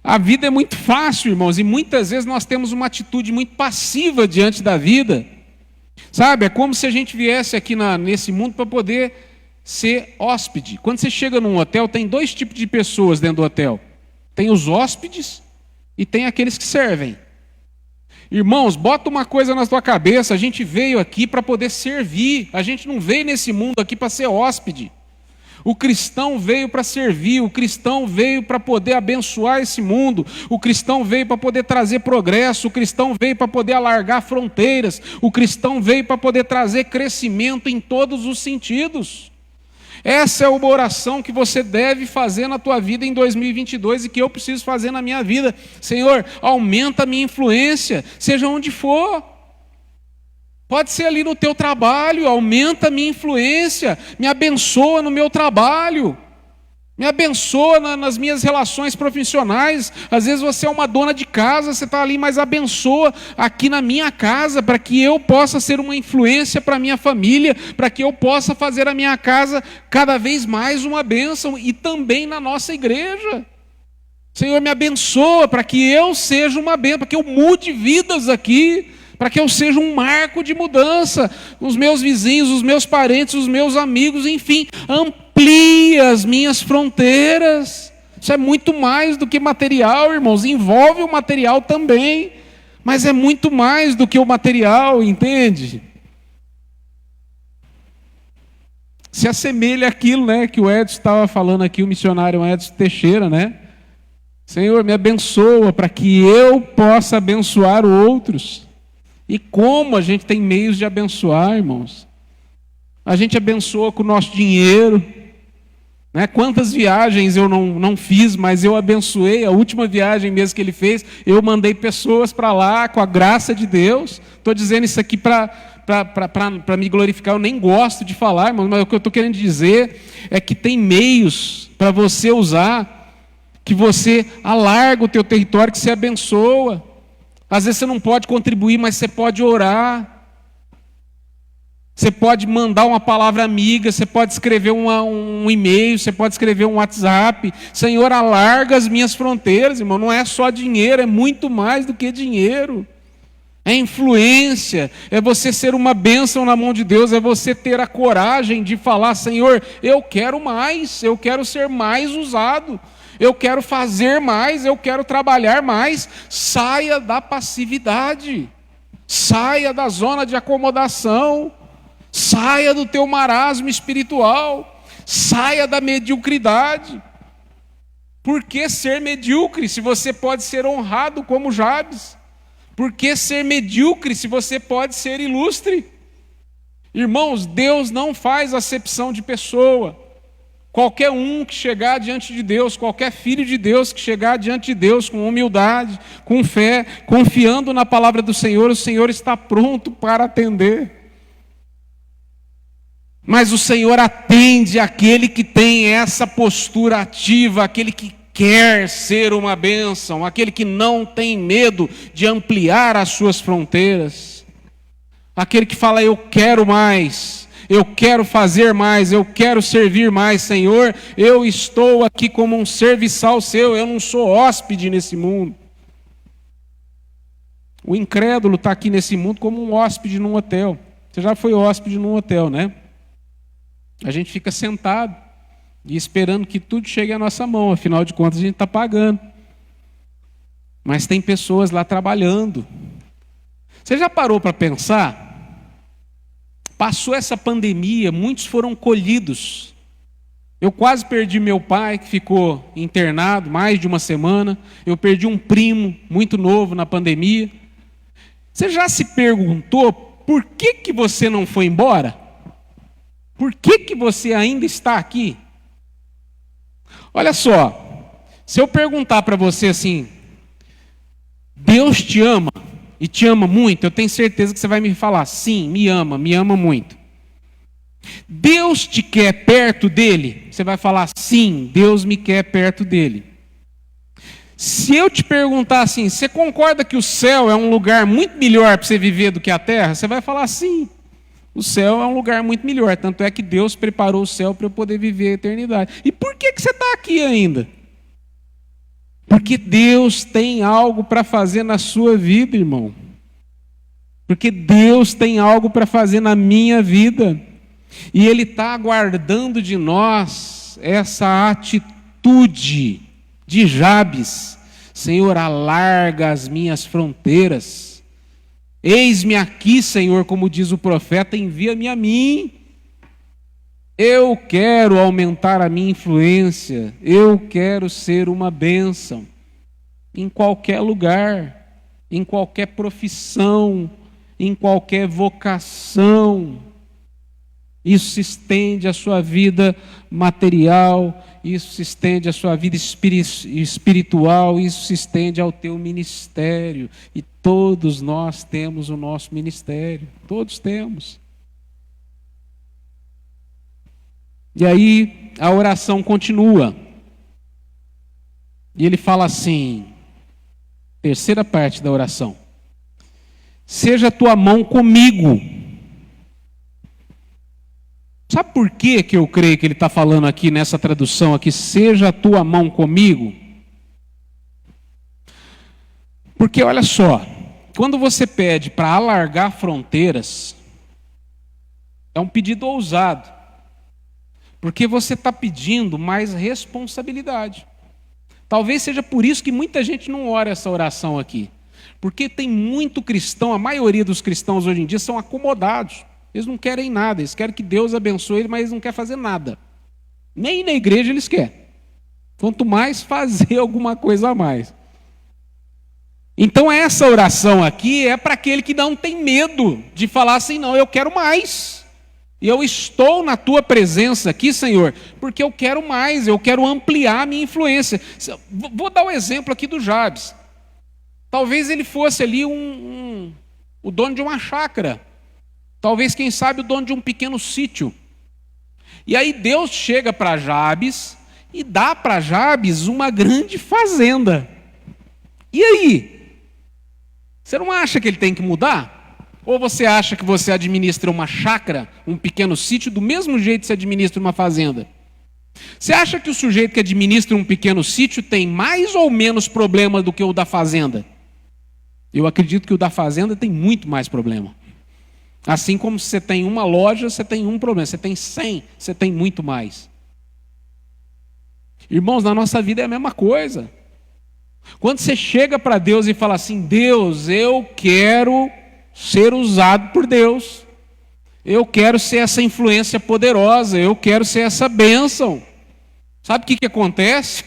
A vida é muito fácil, irmãos, e muitas vezes nós temos uma atitude muito passiva diante da vida. Sabe, é como se a gente viesse aqui nesse mundo para poder ser hóspede. Quando você chega num hotel, tem dois tipos de pessoas dentro do hotel. Tem os hóspedes e tem aqueles que servem. Irmãos, bota uma coisa na tua cabeça, a gente veio aqui para poder servir. A gente não veio nesse mundo aqui para ser hóspede. O cristão veio para servir, o cristão veio para poder abençoar esse mundo, o cristão veio para poder trazer progresso, o cristão veio para poder alargar fronteiras, o cristão veio para poder trazer crescimento em todos os sentidos. Essa é uma oração que você deve fazer na tua vida em 2022 e que eu preciso fazer na minha vida. Senhor, aumenta a minha influência, seja onde for. Pode ser ali no teu trabalho, aumenta a minha influência, me abençoa no meu trabalho, me abençoa nas minhas relações profissionais. Às vezes você é uma dona de casa, você está ali, mas abençoa aqui na minha casa, para que eu possa ser uma influência para a minha família, para que eu possa fazer a minha casa cada vez mais uma bênção, e também na nossa igreja. Senhor, me abençoa para que eu seja uma bênção, para que eu mude vidas aqui, para que eu seja um marco de mudança. Os meus vizinhos, os meus parentes, os meus amigos, enfim, amplie as minhas fronteiras. Isso é muito mais do que material, irmãos, envolve o material também, mas é muito mais do que o material, entende? Se assemelha àquilo, né, que o Edson estava falando aqui, o missionário Edson Teixeira, né? Senhor, me abençoa para que eu possa abençoar outros. E como a gente tem meios de abençoar, irmãos? A gente abençoa com o nosso dinheiro, né? Quantas viagens eu não fiz, mas eu abençoei. A última viagem mesmo que ele fez, eu mandei pessoas para lá com a graça de Deus. Estou dizendo isso aqui para me glorificar. Eu nem gosto de falar, irmãos, mas o que eu estou querendo dizer é que tem meios para você usar, que você alarga o teu território, que você abençoa. Às vezes você não pode contribuir, mas você pode orar. Você pode mandar uma palavra amiga, você pode escrever um e-mail, você pode escrever um WhatsApp. Senhor, alarga as minhas fronteiras, irmão. Não é só dinheiro, é muito mais do que dinheiro. É influência, é você ser uma bênção na mão de Deus, é você ter a coragem de falar: Senhor, eu quero mais, eu quero ser mais usado. Eu quero fazer mais, eu quero trabalhar mais. Saia da passividade, saia da zona de acomodação, saia do teu marasmo espiritual, saia da mediocridade. Por que ser medíocre se você pode ser honrado como Jabes? Por que ser medíocre se você pode ser ilustre? Irmãos, Deus não faz acepção de pessoa. Qualquer um que chegar diante de Deus, qualquer filho de Deus que chegar diante de Deus com humildade, com fé, confiando na palavra do Senhor, o Senhor está pronto para atender. Mas o Senhor atende aquele que tem essa postura ativa, aquele que quer ser uma bênção, aquele que não tem medo de ampliar as suas fronteiras, aquele que fala: eu quero mais. Eu quero fazer mais, eu quero servir mais, Senhor, eu estou aqui como um serviçal seu, eu não sou hóspede nesse mundo. O incrédulo está aqui nesse mundo como um hóspede num hotel. Você já foi hóspede num hotel, né? A gente fica sentado e esperando que tudo chegue à nossa mão, afinal de contas a gente está pagando. Mas tem pessoas lá trabalhando. Você já parou para pensar? Passou essa pandemia, muitos foram colhidos. Eu quase perdi meu pai, que ficou internado mais de uma semana. Eu perdi um primo muito novo na pandemia. Você já se perguntou por que você não foi embora? Por que você ainda está aqui? Olha só, se eu perguntar para você assim: Deus te ama e te ama muito, eu tenho certeza que você vai me falar: sim, me ama muito. Deus te quer perto dele? Você vai falar: sim, Deus me quer perto dele. Se eu te perguntar assim: você concorda que o céu é um lugar muito melhor para você viver do que a terra? Você vai falar: sim, o céu é um lugar muito melhor, tanto é que Deus preparou o céu para eu poder viver a eternidade. E por que você está aqui ainda? Porque Deus tem algo para fazer na sua vida, irmão. Porque Deus tem algo para fazer na minha vida. E Ele está aguardando de nós essa atitude de Jabes. Senhor, alarga as minhas fronteiras. Eis-me aqui, Senhor, como diz o profeta, envia-me a mim. Eu quero aumentar a minha influência. Eu quero ser uma bênção. Em qualquer lugar, em qualquer profissão, em qualquer vocação. Isso se estende à sua vida material, isso se estende à sua vida espiritual, isso se estende ao teu ministério. E todos nós temos o nosso ministério, todos temos. E aí a oração continua. E ele fala assim, terceira parte da oração: seja a tua mão comigo. Sabe por que eu creio que ele está falando aqui nessa tradução aqui, seja a tua mão comigo? Porque olha só, quando você pede para alargar fronteiras, é um pedido ousado. Porque você está pedindo mais responsabilidade. Talvez seja por isso que muita gente não ora essa oração aqui. Porque tem muito cristão, a maioria dos cristãos hoje em dia são acomodados. Eles não querem nada, eles querem que Deus abençoe eles, mas eles não querem fazer nada. Nem na igreja eles querem. Quanto mais fazer alguma coisa a mais. Então essa oração aqui é para aquele que não tem medo de falar assim, não, eu quero mais. E eu estou na tua presença aqui, Senhor, porque eu quero mais, eu quero ampliar a minha influência. Vou dar o exemplo aqui do Jabes. Talvez ele fosse ali o dono de uma chácara. Talvez, quem sabe, o dono de um pequeno sítio. E aí Deus chega para Jabes e dá para Jabes uma grande fazenda. E aí? Você não acha que ele tem que mudar? Ou você acha que você administra uma chácara, um pequeno sítio, do mesmo jeito que você administra uma fazenda? Você acha que o sujeito que administra um pequeno sítio tem mais ou menos problema do que o da fazenda? Eu acredito que o da fazenda tem muito mais problema. Assim como você tem uma loja, você tem um problema. Você tem 100, você tem muito mais. Irmãos, na nossa vida é a mesma coisa. Quando você chega para Deus e fala assim, Deus, eu quero ser usado por Deus. Eu quero ser essa influência poderosa. Eu quero ser essa bênção. Sabe o que acontece?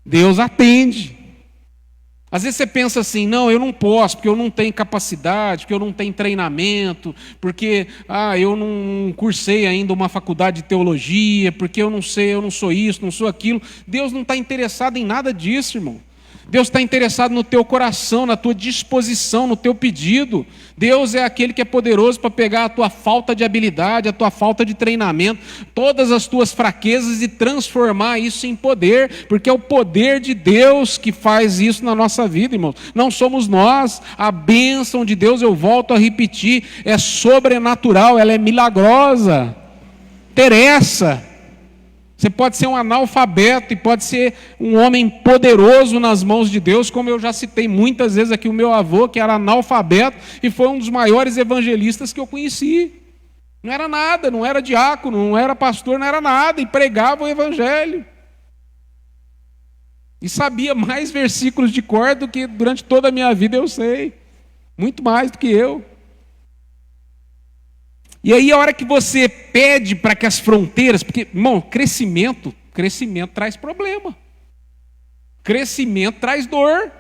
Deus atende. Às vezes você pensa assim, não, eu não posso, porque eu não tenho capacidade, porque eu não tenho treinamento, porque eu não cursei ainda uma faculdade de teologia, porque eu não sei, eu não sou isso, não sou aquilo. Deus não está interessado em nada disso, irmão. Deus está interessado no teu coração, na tua disposição, no teu pedido. Deus é aquele que é poderoso para pegar a tua falta de habilidade, a tua falta de treinamento, todas as tuas fraquezas e transformar isso em poder, porque é o poder de Deus que faz isso na nossa vida, irmãos. Não somos nós. A bênção de Deus, eu volto a repetir, é sobrenatural, ela é milagrosa. Interessa. Você pode ser um analfabeto e pode ser um homem poderoso nas mãos de Deus, como eu já citei muitas vezes aqui o meu avô, que era analfabeto e foi um dos maiores evangelistas que eu conheci. Não era nada, não era diácono, não era pastor, não era nada, e pregava o evangelho. E sabia mais versículos de cor do que durante toda a minha vida eu sei. Muito mais do que eu. E aí a hora que você pede para que as fronteiras, porque, irmão, crescimento traz problema. Crescimento traz dor.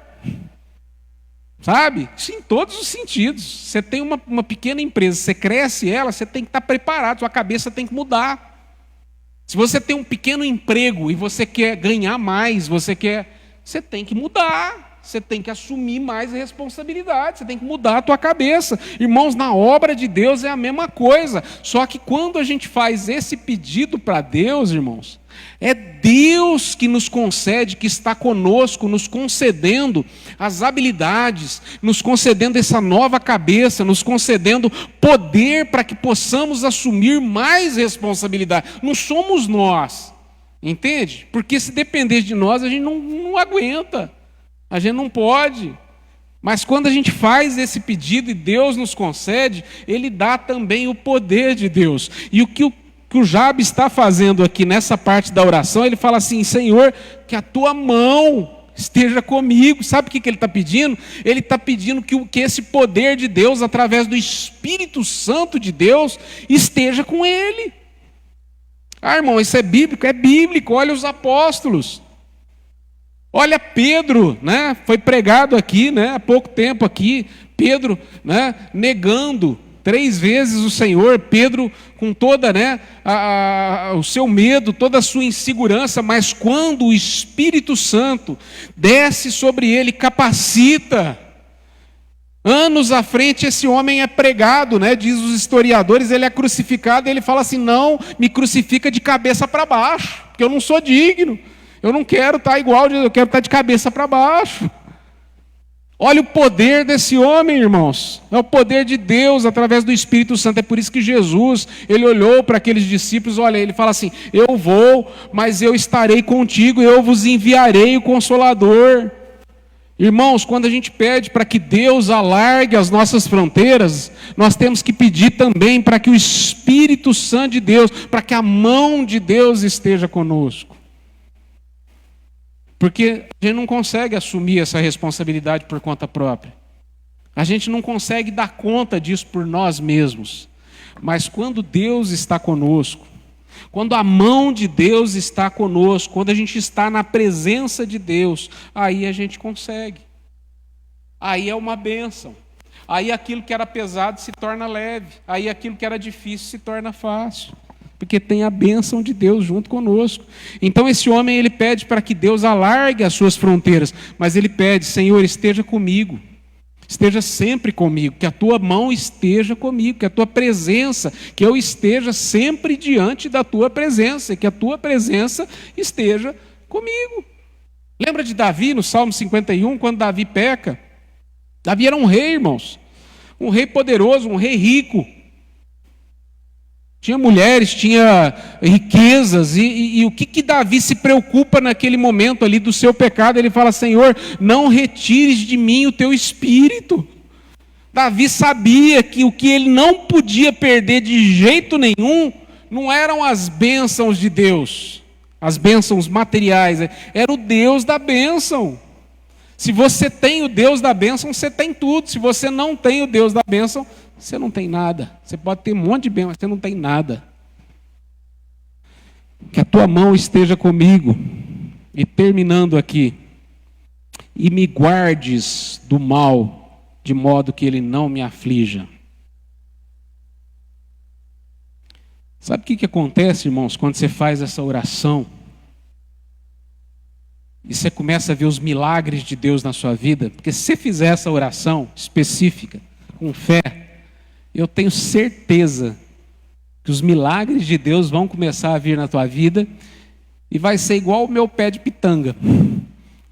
Sabe? Isso em todos os sentidos. Você tem uma pequena empresa, você cresce ela, você tem que estar preparado, sua cabeça tem que mudar. Se você tem um pequeno emprego e você quer ganhar mais, você tem que mudar. Você tem que assumir mais responsabilidade, você tem que mudar a tua cabeça. Irmãos, na obra de Deus é a mesma coisa. Só que quando a gente faz esse pedido para Deus, irmãos, é Deus que nos concede, que está conosco, nos concedendo as habilidades, nos concedendo essa nova cabeça, nos concedendo poder para que possamos assumir mais responsabilidade. Não somos nós, entende? Porque se depender de nós, a gente não aguenta. A gente não pode. Mas quando a gente faz esse pedido e Deus nos concede, Ele dá também o poder de Deus. E o que o Jabes está fazendo aqui nessa parte da oração, ele fala assim: Senhor, que a tua mão esteja comigo. Sabe o que ele está pedindo? Ele está pedindo que esse poder de Deus, através do Espírito Santo de Deus, esteja com ele. Ah, irmão, isso é bíblico? É bíblico. Olha os apóstolos. Olha Pedro, né? Foi pregado aqui, né? Há pouco tempo aqui, Pedro, né? Negando 3 vezes o Senhor. Pedro com toda, né? O seu medo, toda a sua insegurança, mas quando o Espírito Santo desce sobre ele, capacita, anos à frente esse homem é pregado, né? Diz os historiadores, ele é crucificado, e ele fala assim: não, me crucifica de cabeça para baixo, porque eu não sou digno. Eu não quero estar igual, eu quero estar de cabeça para baixo. Olha o poder desse homem, irmãos. É o poder de Deus através do Espírito Santo. É por isso que Jesus, ele olhou para aqueles discípulos, olha, ele fala assim: eu vou, mas eu estarei contigo, eu vos enviarei o Consolador. Irmãos, quando a gente pede para que Deus alargue as nossas fronteiras, nós temos que pedir também para que o Espírito Santo de Deus, para que a mão de Deus esteja conosco. Porque a gente não consegue assumir essa responsabilidade por conta própria. A gente não consegue dar conta disso por nós mesmos. Mas quando Deus está conosco, quando a mão de Deus está conosco, quando a gente está na presença de Deus, aí a gente consegue. Aí é uma bênção. Aí aquilo que era pesado se torna leve. Aí aquilo que era difícil se torna fácil. Porque tem a bênção de Deus junto conosco. Então esse homem, ele pede para que Deus alargue as suas fronteiras, mas ele pede: Senhor, esteja comigo, esteja sempre comigo, que a tua mão esteja comigo, que a tua presença, que eu esteja sempre diante da tua presença, e que a tua presença esteja comigo. Lembra de Davi no Salmo 51, quando Davi peca? Davi era um rei, irmãos, um rei poderoso, um rei rico. Tinha mulheres, tinha riquezas, e o que Davi se preocupa naquele momento ali do seu pecado? Ele fala: Senhor, não retires de mim o teu espírito. Davi sabia que o que ele não podia perder de jeito nenhum, não eram as bênçãos de Deus, as bênçãos materiais, era o Deus da bênção. Se você tem o Deus da bênção, você tem tudo. Se você não tem o Deus da bênção, você não tem nada. Você pode ter um monte de bem, mas você não tem nada. Que a tua mão esteja comigo. E terminando aqui: e me guardes do mal, de modo que ele não me aflija. Sabe o que acontece, irmãos, quando você faz essa oração? E você começa a ver os milagres de Deus na sua vida? Porque se você fizer essa oração específica, com fé, eu tenho certeza que os milagres de Deus vão começar a vir na tua vida e vai ser igual o meu pé de pitanga.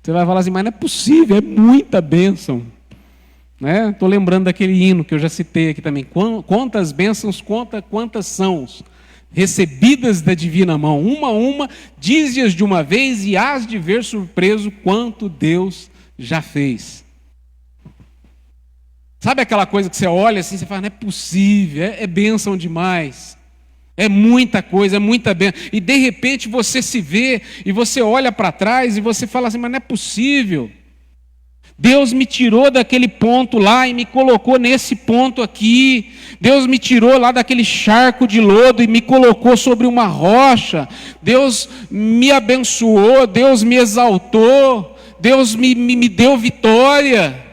Você vai falar assim: mas não é possível, é muita bênção. Né? Estou lembrando daquele hino que eu já citei aqui também. Quantas bênçãos, quantas são recebidas da divina mão. Uma a uma, dize-as de uma vez e hás de ver surpreso quanto Deus já fez. Sabe aquela coisa que você olha assim, você fala: não é possível, é bênção demais. É muita coisa, é muita bênção. E de repente você se vê, e você olha para trás, e você fala assim: mas não é possível. Deus me tirou daquele ponto lá e me colocou nesse ponto aqui. Deus me tirou lá daquele charco de lodo e me colocou sobre uma rocha. Deus me abençoou, Deus me exaltou, Deus me deu vitória.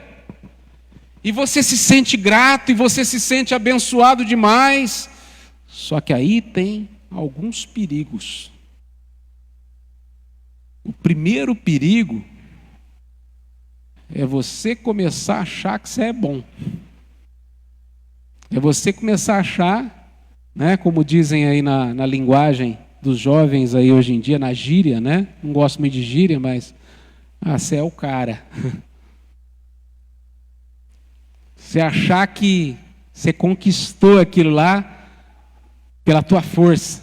E você se sente grato e você se sente abençoado demais. Só que aí tem alguns perigos. O primeiro perigo é você começar a achar que você é bom. É você começar a achar, né, como dizem aí na linguagem dos jovens aí hoje em dia, na gíria, né? Não gosto muito de gíria, mas você é o cara. Você achar que você conquistou aquilo lá pela tua força,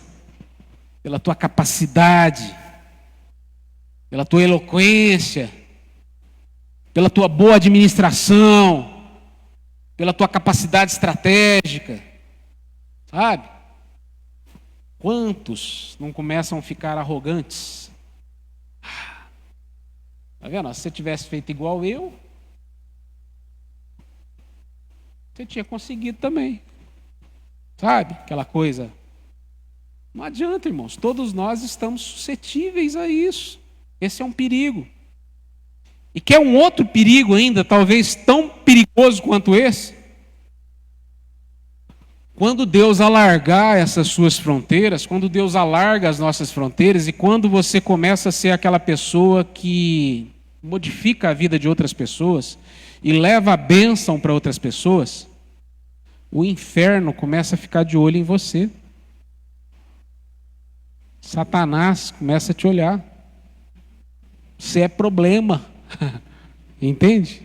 pela tua capacidade, pela tua eloquência. pela tua boa administração, pela tua capacidade estratégica, sabe? Quantos não começam a ficar arrogantes? Tá vendo? Se você tivesse feito igual eu, você tinha conseguido também. Sabe? Aquela coisa. Não adianta, irmãos. Todos nós estamos suscetíveis a isso. Esse é um perigo. E quer um outro perigo ainda, talvez tão perigoso quanto esse? Quando Deus alargar essas suas fronteiras, quando Deus alarga as nossas fronteiras e quando você começa a ser aquela pessoa que modifica a vida de outras pessoas e leva a bênção para outras pessoas, o inferno começa a ficar de olho em você. Satanás começa a te olhar. Você é problema. Entende?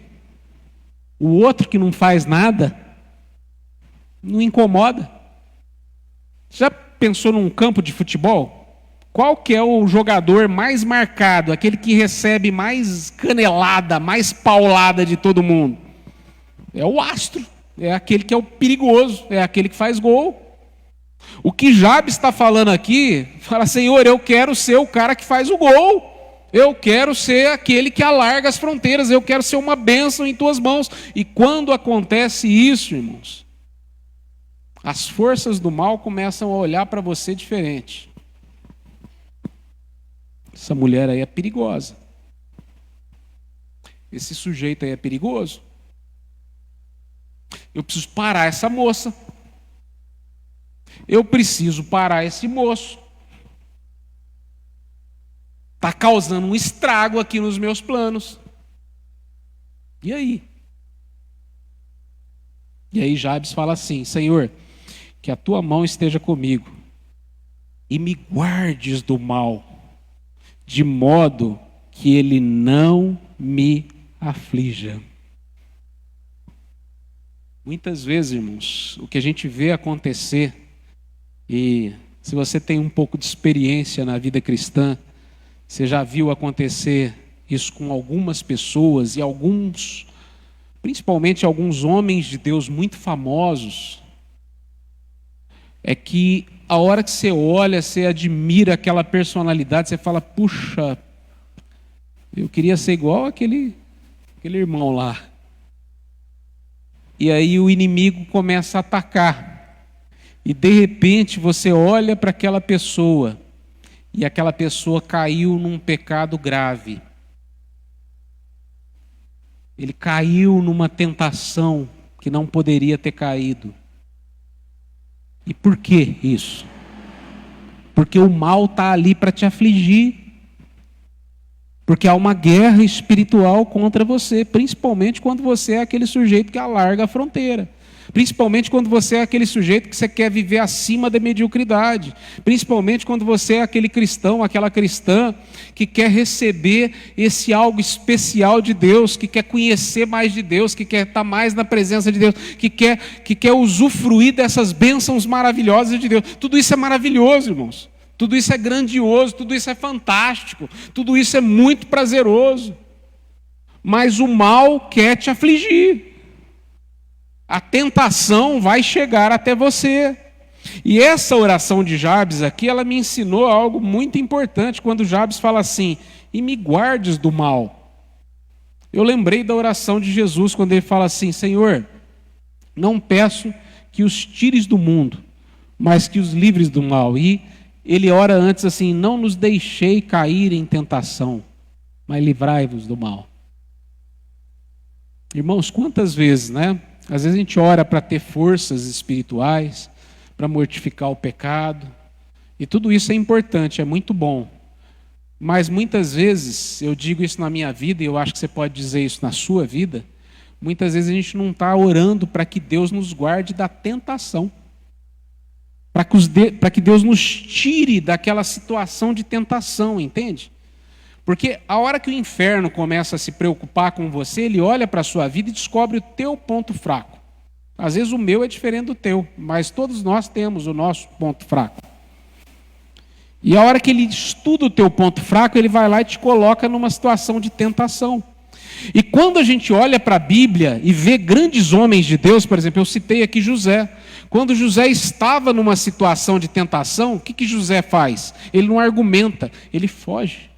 O outro que não faz nada não incomoda. Já pensou num campo de futebol? Qual que é o jogador mais marcado, aquele que recebe mais canelada, mais paulada de todo mundo? É o astro, é aquele que é o perigoso, é aquele que faz gol. O que Jabes está falando aqui, fala: Senhor, eu quero ser o cara que faz o gol. Eu quero ser aquele que alarga as fronteiras, eu quero ser uma bênção em tuas mãos. E quando acontece isso, irmãos, as forças do mal começam a olhar para você diferente. Essa mulher aí é perigosa. Esse sujeito aí é perigoso. Eu preciso parar essa moça. Eu preciso parar esse moço. Está causando um estrago aqui nos meus planos. E aí? E aí Jabes fala assim: Senhor, que a tua mão esteja comigo e me guardes do mal, de modo que ele não me aflija. Muitas vezes, irmãos, o que a gente vê acontecer, e se você tem um pouco de experiência na vida cristã, você já viu acontecer isso com algumas pessoas e alguns, principalmente alguns homens de Deus muito famosos, é que a hora que você olha, você admira aquela personalidade, você fala: puxa, eu queria ser igual aquele irmão lá. E aí o inimigo começa a atacar. E de repente você olha para aquela pessoa e aquela pessoa caiu num pecado grave. Ele caiu numa tentação que não poderia ter caído. E por que isso? Porque o mal está ali para te afligir. Porque há uma guerra espiritual contra você, principalmente quando você é aquele sujeito que alarga a fronteira. Principalmente quando você é aquele sujeito que você quer viver acima da mediocridade. Principalmente quando você é aquele cristão, aquela cristã que quer receber esse algo especial de Deus, que quer conhecer mais de Deus, que quer estar mais na presença de Deus, que quer usufruir dessas bênçãos maravilhosas de Deus. Tudo isso é maravilhoso, irmãos. Tudo isso é grandioso, tudo isso é fantástico, tudo isso é muito prazeroso. Mas o mal quer te afligir. A tentação vai chegar até você. E essa oração de Jabes aqui, ela me ensinou algo muito importante, quando Jabes fala assim: e me guardes do mal. Eu lembrei da oração de Jesus, quando ele fala assim: Senhor, não peço que os tires do mundo, mas que os livres do mal. E ele ora antes assim: não nos deixei cair em tentação, mas livrai-vos do mal. Irmãos, quantas vezes, né? Às vezes a gente ora para ter forças espirituais, para mortificar o pecado, e tudo isso é importante, é muito bom. Mas muitas vezes, eu digo isso na minha vida, e eu acho que você pode dizer isso na sua vida, muitas vezes a gente não está orando para que Deus nos guarde da tentação, para que Deus nos tire daquela situação de tentação, entende? Porque a hora que o inferno começa a se preocupar com você, ele olha para a sua vida e descobre o teu ponto fraco. Às vezes o meu é diferente do teu, mas todos nós temos o nosso ponto fraco. E a hora que ele estuda o teu ponto fraco, ele vai lá e te coloca numa situação de tentação. E quando a gente olha para a Bíblia e vê grandes homens de Deus, por exemplo, eu citei aqui José. Quando José estava numa situação de tentação, o que José faz? Ele não argumenta, ele foge.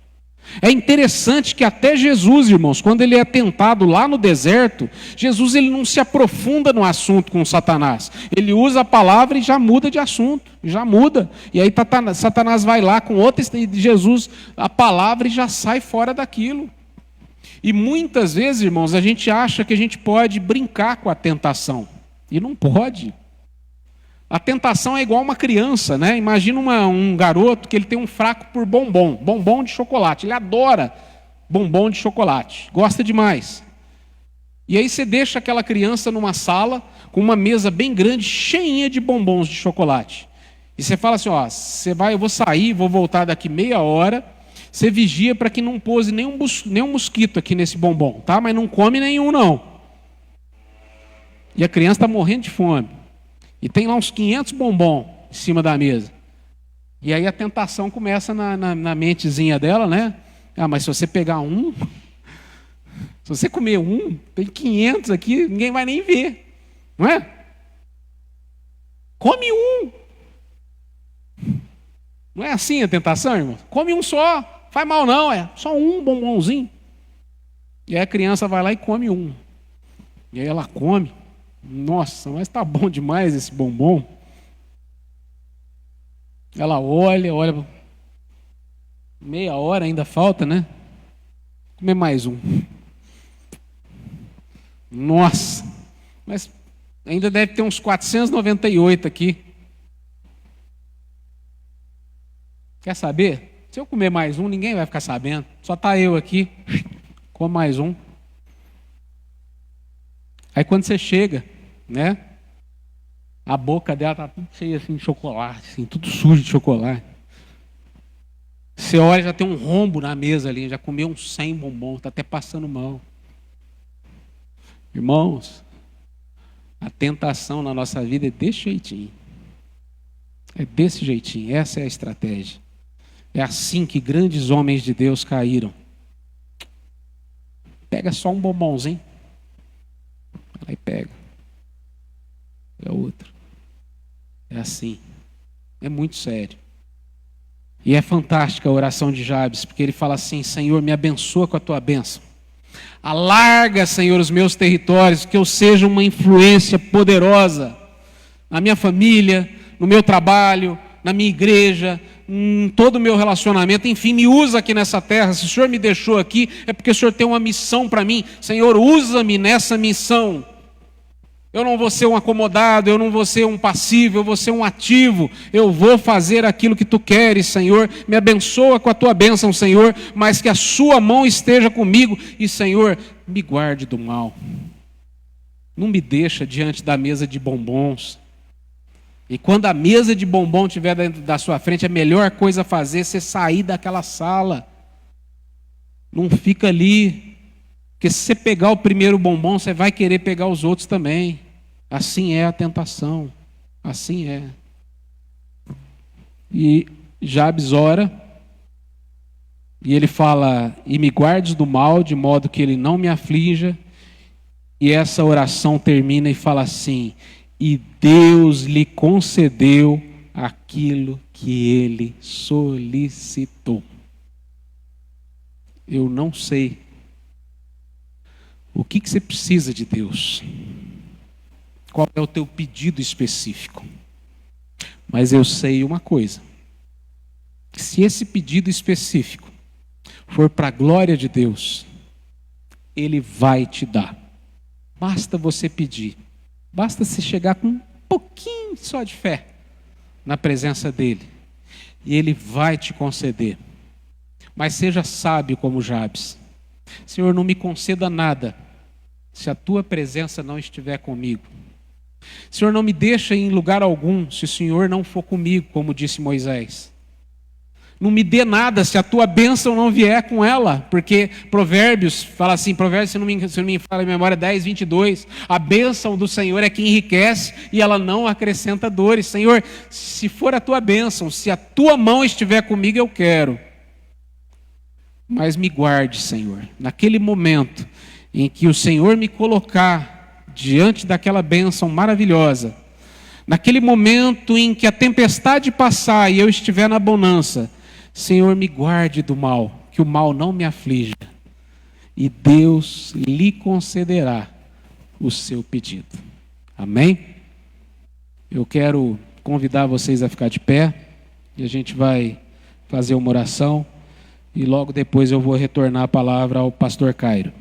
É interessante que até Jesus, irmãos, quando ele é tentado lá no deserto, Jesus ele não se aprofunda no assunto com Satanás. Ele usa a palavra e já muda de assunto, já muda. E aí Satanás vai lá com outra, e Jesus, a palavra e já sai fora daquilo. E muitas vezes, irmãos, a gente acha que a gente pode brincar com a tentação. E não pode. A tentação é igual uma criança, né? Imagina um garoto que ele tem um fraco por bombom de chocolate. Ele adora bombom de chocolate, gosta demais. E aí você deixa aquela criança numa sala com uma mesa bem grande, cheinha de bombons de chocolate. E você fala assim, ó, eu vou sair, vou voltar daqui meia hora. Você vigia para que não pouse nenhum mosquito aqui nesse bombom, tá? Mas não come nenhum, não. E a criança está morrendo de fome. E tem lá uns 500 bombons em cima da mesa. E aí a tentação começa na mentezinha dela, né? Ah, mas se você pegar um, se você comer um, tem 500 aqui, ninguém vai nem ver. Não é? Come um. Não é assim a tentação, irmão? Come um só, faz mal não, é só um bombonzinho. E aí a criança vai lá e come um. E aí ela come. Nossa, mas está bom demais esse bombom. Ela olha, meia hora ainda falta, né? Comer mais um. Nossa, mas ainda deve ter uns 498 aqui. Quer saber? Se eu comer mais um, ninguém vai ficar sabendo. Só está eu aqui, como mais um. Aí quando você chega, né? A boca dela está tudo cheia assim, de chocolate, assim, tudo sujo de chocolate. Você olha, já tem um rombo na mesa ali, já comeu uns 100 bombons, está até passando mal. Irmãos, a tentação na nossa vida é desse jeitinho. É desse jeitinho, essa é a estratégia. É assim que grandes homens de Deus caíram. Pega só um bombonzinho. Aí pega. É outro. É assim. É muito sério. E é fantástica a oração de Jabes, porque ele fala assim: Senhor, me abençoa com a tua bênção. Alarga, Senhor, os meus territórios, que eu seja uma influência poderosa na minha família, no meu trabalho, na minha igreja, em todo o meu relacionamento. Enfim, me usa aqui nessa terra. Se o Senhor me deixou aqui, é porque o Senhor tem uma missão para mim. Senhor, usa-me nessa missão. Eu não vou ser um acomodado, eu não vou ser um passivo, eu vou ser um ativo. Eu vou fazer aquilo que tu queres, Senhor. Me abençoa com a tua bênção, Senhor, mas que a sua mão esteja comigo. E, Senhor, me guarde do mal. Não me deixa diante da mesa de bombons. E quando a mesa de bombom estiver dentro da sua frente, a melhor coisa a fazer é você sair daquela sala. Não fica ali. Porque se você pegar o primeiro bombom, você vai querer pegar os outros também. Assim é a tentação. Assim é. E Jabes ora, e ele fala: e me guardes do mal, de modo que ele não me aflija. E essa oração termina e fala assim: e Deus lhe concedeu aquilo que ele solicitou. Eu não sei o que você precisa de Deus, qual é o teu pedido específico, mas eu sei uma coisa: se esse pedido específico for para a glória de Deus, Ele vai te dar. Basta você pedir, basta você chegar com um pouquinho só de fé na presença dEle, e Ele vai te conceder. Mas seja sábio como Jabes: Senhor, não me conceda nada se a tua presença não estiver comigo. Senhor, não me deixa em lugar algum se o Senhor não for comigo, como disse Moisés. Não me dê nada se a tua bênção não vier com ela, porque Provérbios fala assim, Provérbios, se não me fala a memória, 10, 22, a bênção do Senhor é que enriquece e ela não acrescenta dores. Senhor, se for a tua bênção, se a tua mão estiver comigo, eu quero. Mas me guarde, Senhor, naquele momento em que o Senhor me colocar diante daquela bênção maravilhosa, naquele momento em que a tempestade passar e eu estiver na bonança, Senhor, me guarde do mal, que o mal não me aflija. E Deus lhe concederá o seu pedido. Amém? Eu quero convidar vocês a ficar de pé, e a gente vai fazer uma oração, e logo depois eu vou retornar a palavra ao pastor Cairo.